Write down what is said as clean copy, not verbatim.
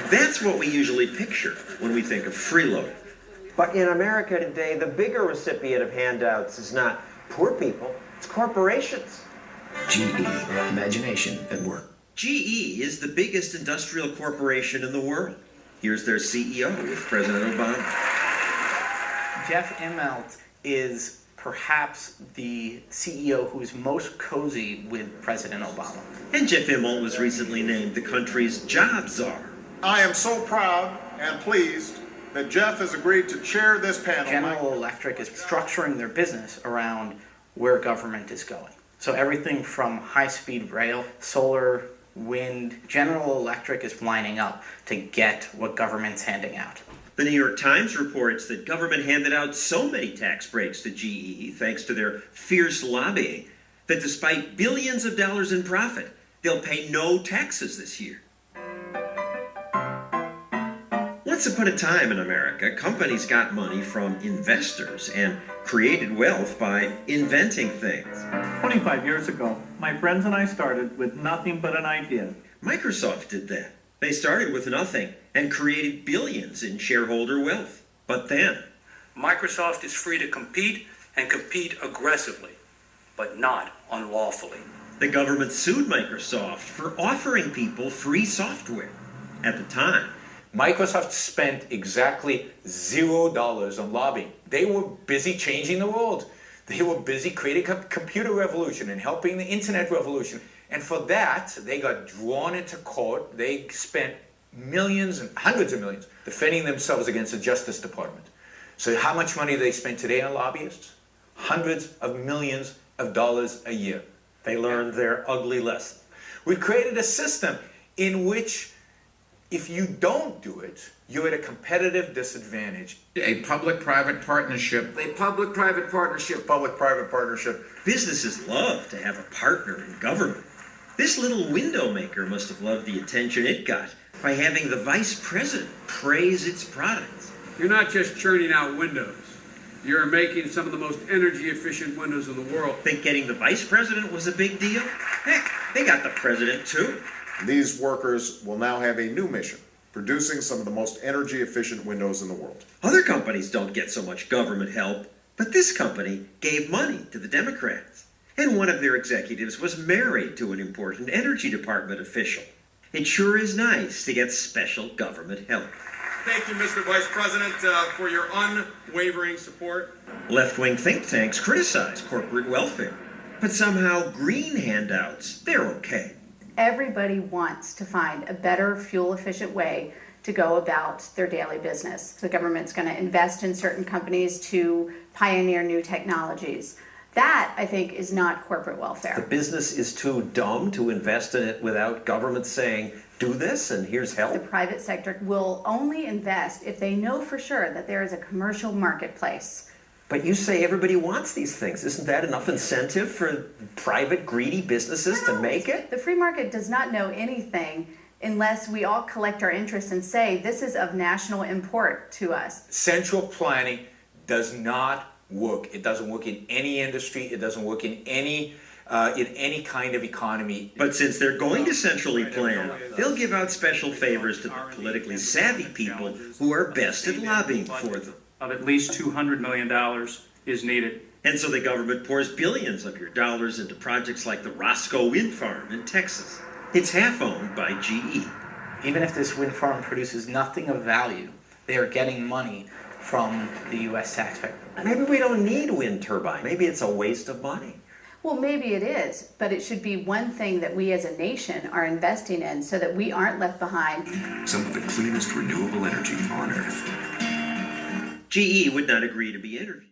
That's what we usually picture when we think of freeloading. But in America today, the bigger recipient of handouts is not poor people, it's corporations. GE, imagination at work. GE is the biggest industrial corporation in the world. Here's their CEO with President Obama. Jeff Immelt is perhaps the CEO who is most cozy with President Obama. And Jeff Immelt was recently named the country's job czar. I am so proud and pleased that Jeff has agreed to chair this panel. General Electric is structuring their business around where government is going. So everything from high-speed rail, solar, wind, General Electric is lining up to get what government's handing out. The New York Times reports that government handed out so many tax breaks to GE, thanks to their fierce lobbying, that despite billions of dollars in profit, they'll pay no taxes this year. Once upon a time in America, companies got money from investors and created wealth by inventing things. 25 years ago, my friends and I started with nothing but an idea. Microsoft did that. They started with nothing and created billions in shareholder wealth. But then, Microsoft is free to compete and compete aggressively, but not unlawfully. the government sued Microsoft for offering people free software. At the time, Microsoft spent exactly $0 on lobbying. They were busy changing the world. They were busy creating a computer revolution and helping the internet revolution. And for that, they got drawn into court. They spent millions and hundreds of millions defending themselves against the Justice Department. So how much money do they spend today on lobbyists? Hundreds of millions of dollars a year. They learned their ugly lesson. We created a system in which if you don't do it, you're at a competitive disadvantage. A public-private partnership. A public-private partnership. Public-private partnership. businesses love to have a partner in government. This little window maker must have loved the attention it got by having the vice president praise its products. You're not just churning out windows. You're making some of the most energy efficient windows in the world. Think getting the vice president was a big deal? Heck, they got the president too. These workers will now have a new mission, producing some of the most energy efficient windows in the world. Other companies don't get so much government help, but this company gave money to the Democrats. And one of their executives was married to an important Energy Department official. It sure is nice to get special government help. Thank you, Mr. Vice President, for your unwavering support. Left-wing think tanks criticize corporate welfare, but somehow green handouts, they're okay. Everybody wants to find a better fuel-efficient way to go about their daily business. The government's going to invest in certain companies to pioneer new technologies. That, I think, is not corporate welfare. The business is too dumb to invest in it without government saying, do this and here's help. The private sector will only invest if they know for sure that there is a commercial marketplace. But you say everybody wants these things. Isn't that enough incentive for private, greedy businesses to make it? The free market does not know anything unless we all collect our interests and say this is of national import to us. Central planning does not work. It doesn't work in any industry. It doesn't work in any kind of economy. But since they're going to centrally plan, they'll give out special favors to the politically savvy people who are best at lobbying for them. Of at least $200 million is needed. And so the government pours billions of your dollars into projects like the Roscoe Wind Farm in Texas. It's half owned by GE. Even if this wind farm produces nothing of value, they are getting money from the U.S. taxpayer. Maybe we don't need wind turbine. Maybe it's a waste of money. Well, maybe it is, but it should be one thing that we as a nation are investing in so that we aren't left behind. Some of the cleanest renewable energy on Earth. GE would not agree to be interviewed.